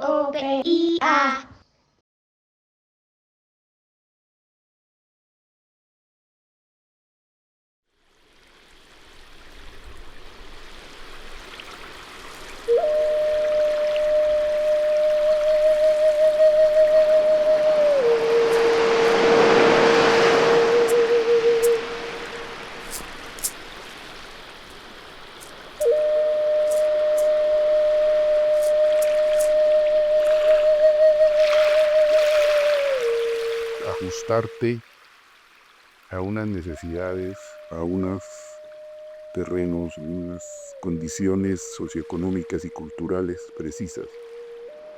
Utopía. Ajustarte a unas necesidades, a unos terrenos, unas condiciones socioeconómicas y culturales precisas.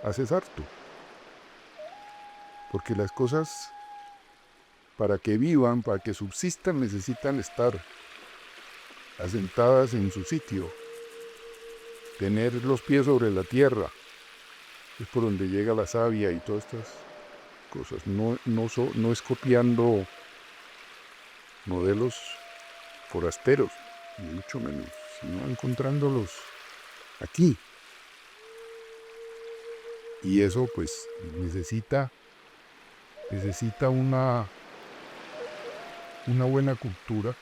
Haces harto. Porque las cosas, para que vivan, para que subsistan, necesitan estar asentadas en su sitio, tener los pies sobre la tierra. Es por donde llega la savia y todas estas cosas. No es copiando modelos forasteros, ni mucho menos, sino encontrándolos aquí. Y eso pues necesita una buena cultura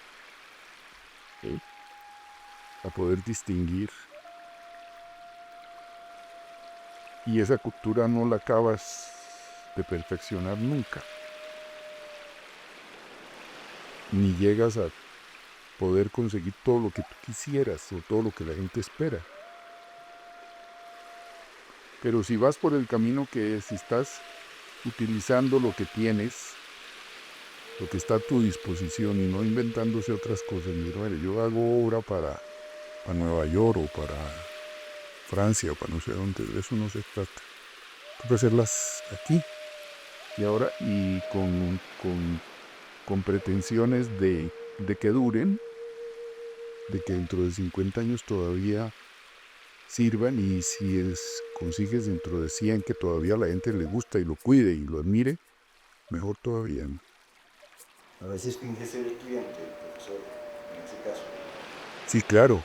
para poder distinguir. Y esa cultura no la acabas de perfeccionar nunca. Ni llegas a poder conseguir todo lo que tú quisieras o todo lo que la gente espera. Pero si vas por el camino que es, si estás utilizando lo que tienes, lo que está a tu disposición y no inventándose otras cosas, mira, yo hago obra para Nueva York o para Francia o para no sé dónde, de eso no se trata. Hay que hacerlas aquí y ahora y con pretensiones de que duren, de que dentro de 50 años todavía sirvan, y si consigues dentro de 100 que todavía la gente le gusta y lo cuide y lo admire, mejor todavía, ¿no? A veces finge ser el cliente, el profesor, en ese caso. Sí, claro,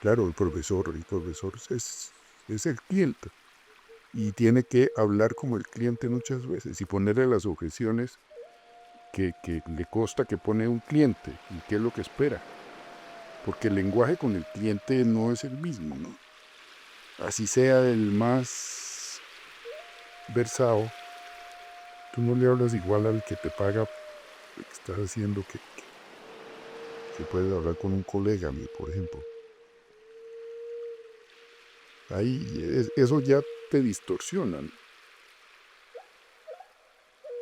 el profesor es el cliente y tiene que hablar como el cliente muchas veces y ponerle las objeciones que le consta que pone un cliente y qué es lo que espera. Porque el lenguaje con el cliente no es el mismo, ¿no? Así sea el más versado, tú no le hablas igual al que te paga lo que estás haciendo que puedes hablar con un colega, por ejemplo. Ahí eso ya te distorsiona, ¿no?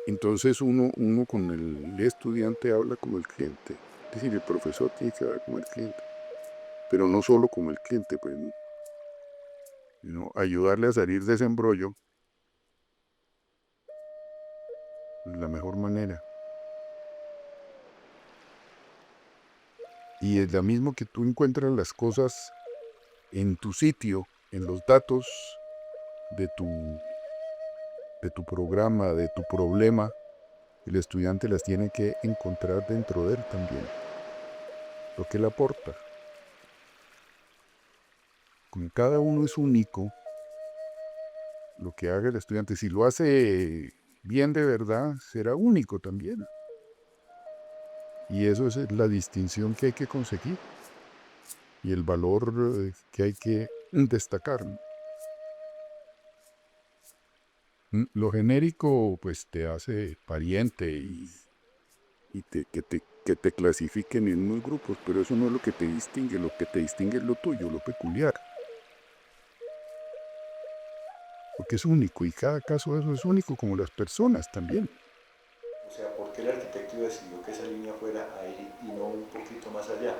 Entonces uno con el estudiante habla como el cliente. Es decir, el profesor tiene que hablar como el cliente. Pero no solo como el cliente, pues, sino ayudarle a salir de ese embrollo de la mejor manera. Y es lo mismo que tú encuentras las cosas en tu sitio, en los datos de tu programa, de tu problema, el estudiante las tiene que encontrar dentro de él también. Lo que él aporta. Como cada uno es único, lo que haga el estudiante, si lo hace bien de verdad, será único también. Y eso es la distinción que hay que conseguir y el valor que hay que destacar. Lo genérico pues te hace pariente y que te clasifiquen en unos grupos, pero eso no es lo que te distingue. Lo que te distingue es lo tuyo, lo peculiar. Porque es único y cada caso de eso es único, como las personas también. O sea, ¿por qué el arquitecto decidió que esa línea fuera ahí y no un poquito más allá?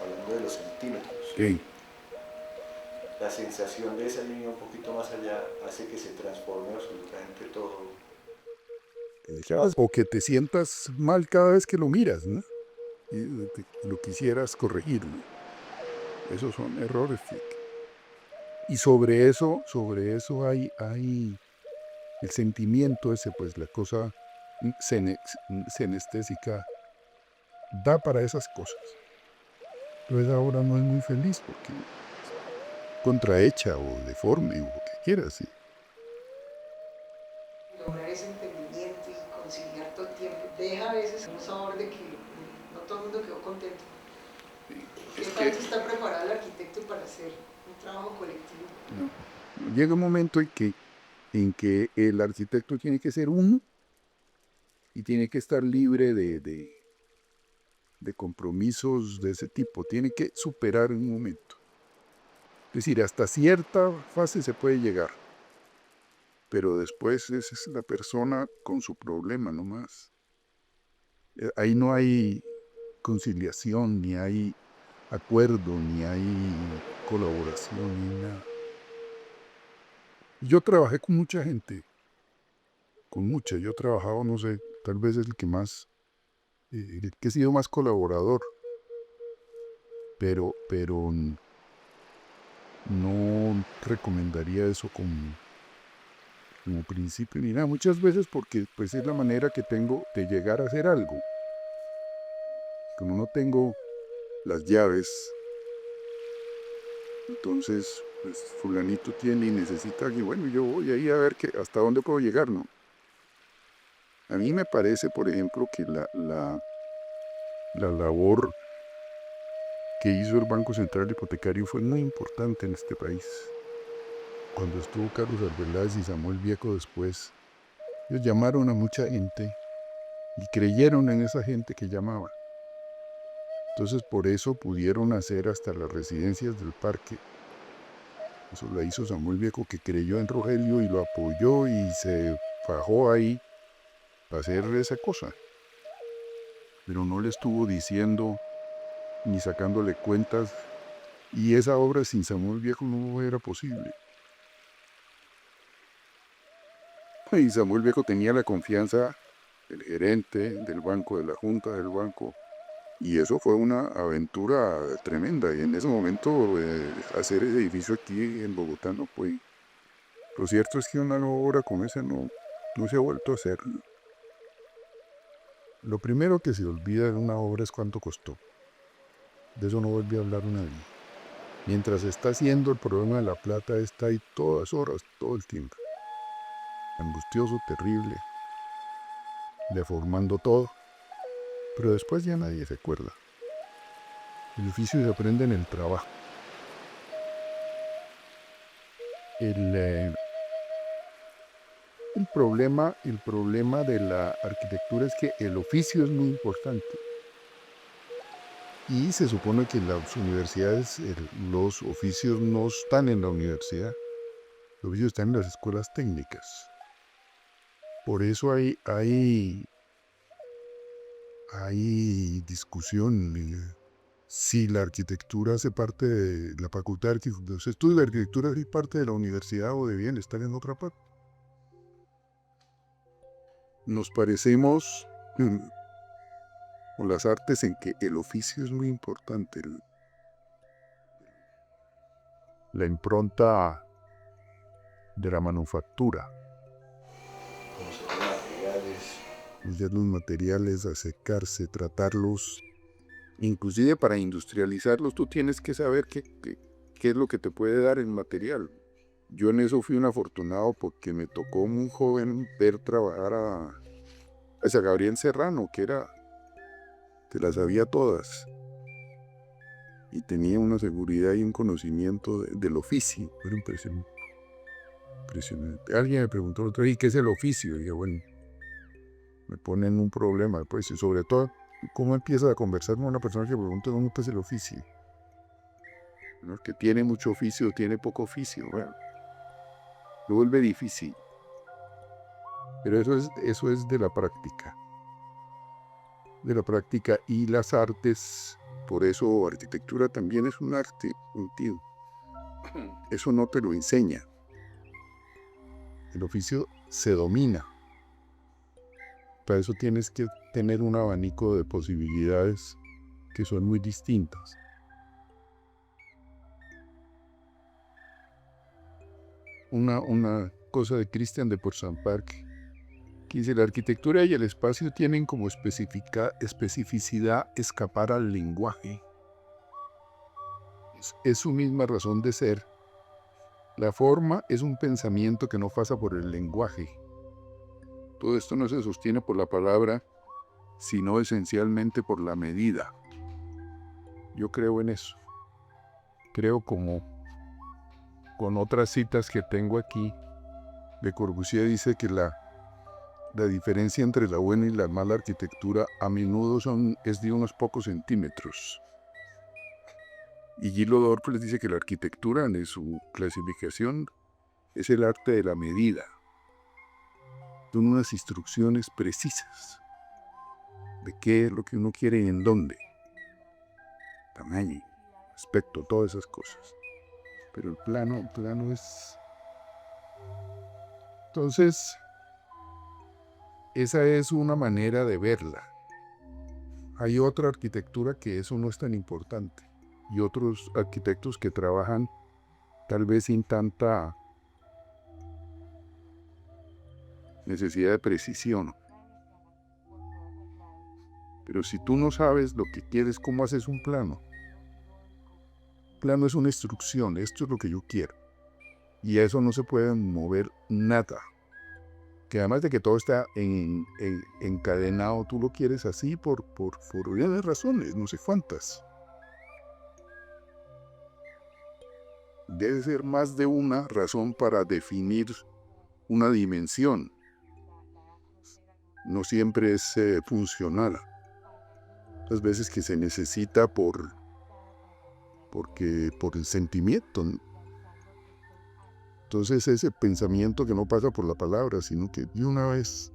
Hablando de los centímetros. ¿Qué? La sensación de esa línea un poquito más allá hace que se transforme absolutamente todo. O que te sientas mal cada vez que lo miras, ¿no? Y lo quisieras corregir, ¿no? Esos son errores. Y sobre eso hay el sentimiento ese, pues la cosa senestésica da para esas cosas. Entonces ahora no es muy feliz porque contrahecha o deforme o quieras, sí. Lograr ese entendimiento y conciliar todo el tiempo deja a veces un sabor de que no todo el mundo quedó contento. ¿Qué tanto está preparado el arquitecto para hacer un trabajo colectivo? No. Llega un momento en que el arquitecto tiene que ser uno y tiene que estar libre de compromisos de ese tipo. Tiene que superar un momento. Es decir, hasta cierta fase se puede llegar, pero después esa es la persona con su problema nomás. Ahí no hay conciliación, ni hay acuerdo, ni hay colaboración, ni nada. Yo trabajé con mucha gente, con mucha. Yo he trabajado, no sé, tal vez el que más, el que he sido más colaborador, pero no recomendaría eso como principio ni nada. Muchas veces porque pues es la manera que tengo de llegar a hacer algo. Como no tengo las llaves, entonces pues fulanito tiene y necesita y bueno, yo voy ahí a ver hasta dónde puedo llegar, ¿no? A mí me parece, por ejemplo, que la labor que hizo el Banco Central Hipotecario fue muy importante en este país. Cuando estuvo Carlos Arbeláez y Samuel Vieco después, ellos llamaron a mucha gente y creyeron en esa gente que llamaba. Entonces por eso pudieron hacer hasta las residencias del parque. Eso la hizo Samuel Vieco, que creyó en Rogelio y lo apoyó y se fajó ahí para hacer esa cosa. Pero no le estuvo diciendo ni sacándole cuentas, y esa obra sin Samuel Vieco no era posible. Y Samuel Vieco tenía la confianza del gerente, del banco, de la junta del banco, y eso fue una aventura tremenda. Y en ese momento hacer ese edificio aquí en Bogotá no fue. Lo cierto es que una obra como esa no se ha vuelto a hacer. Lo primero que se olvida de una obra es cuánto costó. De eso no vuelve a hablar nadie. Mientras está haciendo, el problema de la plata está ahí todas horas, todo el tiempo. Angustioso, terrible, deformando todo. Pero después ya nadie se acuerda. El oficio se aprende en el trabajo. El problema de la arquitectura es que el oficio es muy importante. Y se supone que en las universidades los oficios no están en la universidad. Los oficios están en las escuelas técnicas. Por eso hay discusión si la arquitectura hace parte de la facultad de arquitectura. Los estudios de arquitectura es parte de la universidad o debían estar en otra parte. Nos parecemos con las artes en que el oficio es muy importante. La impronta de la manufactura. Conocer los materiales. Usar los materiales, acercarse, tratarlos. Inclusive para industrializarlos tú tienes que saber qué es lo que te puede dar el material. Yo en eso fui un afortunado porque me tocó muy joven ver trabajar a Gabriel Serrano, que las sabía todas. Y tenía una seguridad y un conocimiento del oficio. Era impresionante. Alguien me preguntó otra vez, ¿qué es el oficio? Y dije, bueno, me ponen un problema. Pues, y sobre todo, ¿cómo empiezas a conversar con una persona que pregunta dónde es el oficio? ¿No? Que tiene mucho oficio, tiene poco oficio. Bueno, lo vuelve difícil. Pero eso es de la práctica. De la práctica y las artes. Por eso arquitectura también es un arte, sentido. Eso no te lo enseña. El oficio se domina. Para eso tienes que tener un abanico de posibilidades que son muy distintas. Una cosa de Christian de Port-Saint-Parc, que dice, la arquitectura y el espacio tienen como especificidad escapar al lenguaje. Es su misma razón de ser La forma es un pensamiento que no pasa por el lenguaje. Todo esto no se sostiene por la palabra, sino esencialmente por la medida. Yo creo en eso. Creo como con otras citas que tengo aquí, Le Corbusier dice que la diferencia entre la buena y la mala arquitectura a menudo es de unos pocos centímetros. Y Gillo Dorfles dice que la arquitectura, en su clasificación, es el arte de la medida. Son unas instrucciones precisas de qué es lo que uno quiere y en dónde. Tamaño, aspecto, todas esas cosas. Pero el plano es... Entonces, esa es una manera de verla. Hay otra arquitectura que eso no es tan importante. Y otros arquitectos que trabajan tal vez sin tanta necesidad de precisión. Pero si tú no sabes lo que quieres, ¿cómo haces un plano? Un plano es una instrucción, esto es lo que yo quiero. Y a eso no se puede mover nada. Que además de que todo está encadenado, tú lo quieres así por varias razones, no sé cuántas. Debe ser más de una razón para definir una dimensión. No siempre es funcional. Las veces que se necesita por el sentimiento, ¿no? Entonces ese pensamiento que no pasa por la palabra, sino que de una vez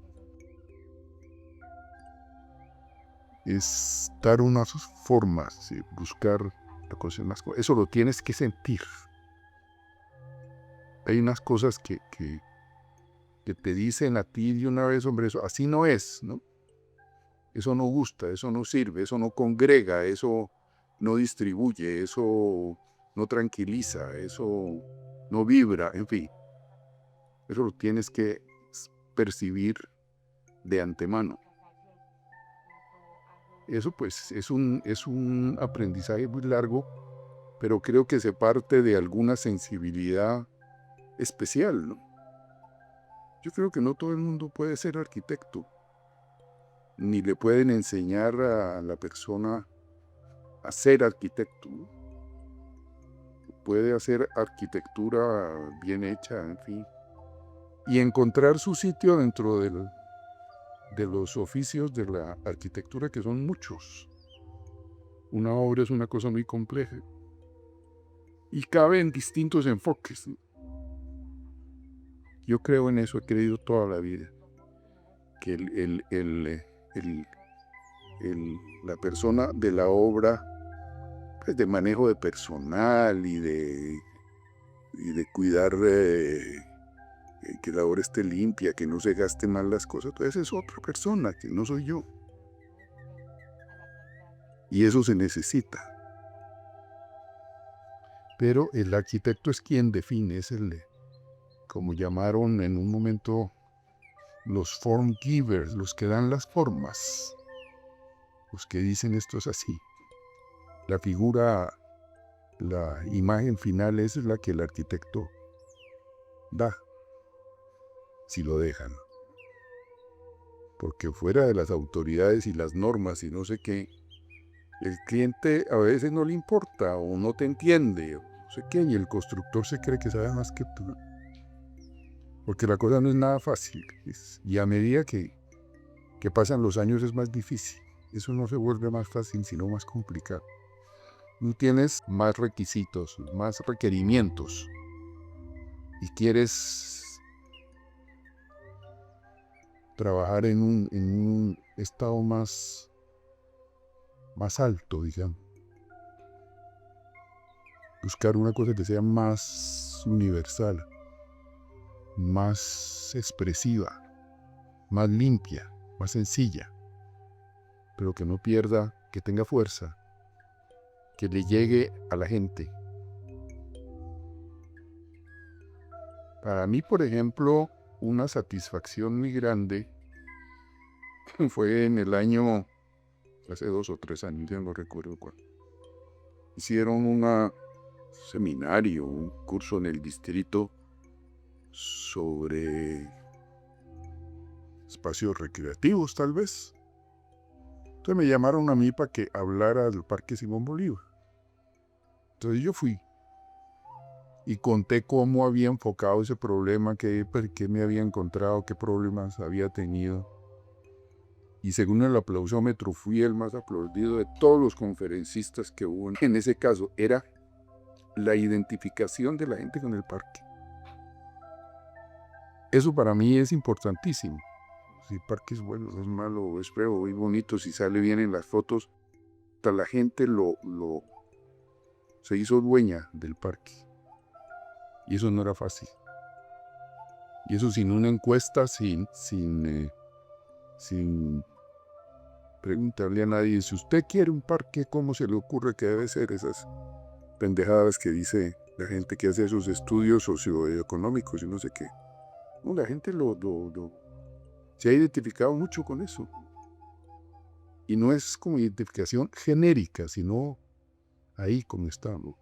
es dar unas formas, buscar la cosa más. Eso lo tienes que sentir. Hay unas cosas que te dicen a ti de una vez, hombre, eso así no es, ¿no? Eso no gusta, eso no sirve, eso no congrega, eso no distribuye, eso no tranquiliza, eso no vibra, en fin. Eso lo tienes que percibir de antemano. Eso pues es un aprendizaje muy largo, pero creo que se parte de alguna sensibilidad especial, ¿no? Yo creo que no todo el mundo puede ser arquitecto, ni le pueden enseñar a la persona a ser arquitecto, ¿no? Puede hacer arquitectura bien hecha, en fin, y encontrar su sitio dentro de los oficios de la arquitectura, que son muchos. Una obra es una cosa muy compleja y cabe en distintos enfoques, ¿no? Yo creo en eso, he creído toda la vida, que la persona de la obra, pues de manejo de personal y de cuidar que la obra esté limpia, que no se gasten mal las cosas, entonces es otra persona, que no soy yo. Y eso se necesita. Pero el arquitecto es quien define, es como llamaron en un momento los form givers, los que dan las formas, los que dicen esto es así. La figura, la imagen final es la que el arquitecto da, si lo dejan. Porque fuera de las autoridades y las normas y no sé qué, el cliente a veces no le importa o no te entiende, o no sé qué, y el constructor se cree que sabe más que tú. Porque la cosa no es nada fácil. Y a medida que pasan los años es más difícil. Eso no se vuelve más fácil, sino más complicado. Tú tienes más requisitos, más requerimientos. Y quieres trabajar en un estado más alto, digamos. Buscar una cosa que sea más universal, más expresiva, más limpia, más sencilla, pero que no pierda, que tenga fuerza, que le llegue a la gente. Para mí, por ejemplo, una satisfacción muy grande fue en el año, hace 2 o 3 años, ya no recuerdo cuándo, hicieron una seminario, un curso en el distrito sobre espacios recreativos, tal vez. Entonces me llamaron a mí para que hablara del Parque Simón Bolívar. Entonces yo fui y conté cómo había enfocado ese problema, qué me había encontrado, qué problemas había tenido. Y según el aplausómetro fui el más aplaudido de todos los conferencistas que hubo. En ese caso era la identificación de la gente con el parque. Eso para mí es importantísimo. Si el parque es bueno, es malo, es feo, es bonito, si sale bien en las fotos, hasta la gente se hizo dueña del parque. Y eso no era fácil. Y eso sin una encuesta, sin preguntarle a nadie, si usted quiere un parque, ¿cómo se le ocurre que debe ser? Esas pendejadas que dice la gente que hace esos estudios socioeconómicos y no sé qué. No, la gente se ha identificado mucho con eso. Y no es como identificación genérica, sino ahí como está, ¿no?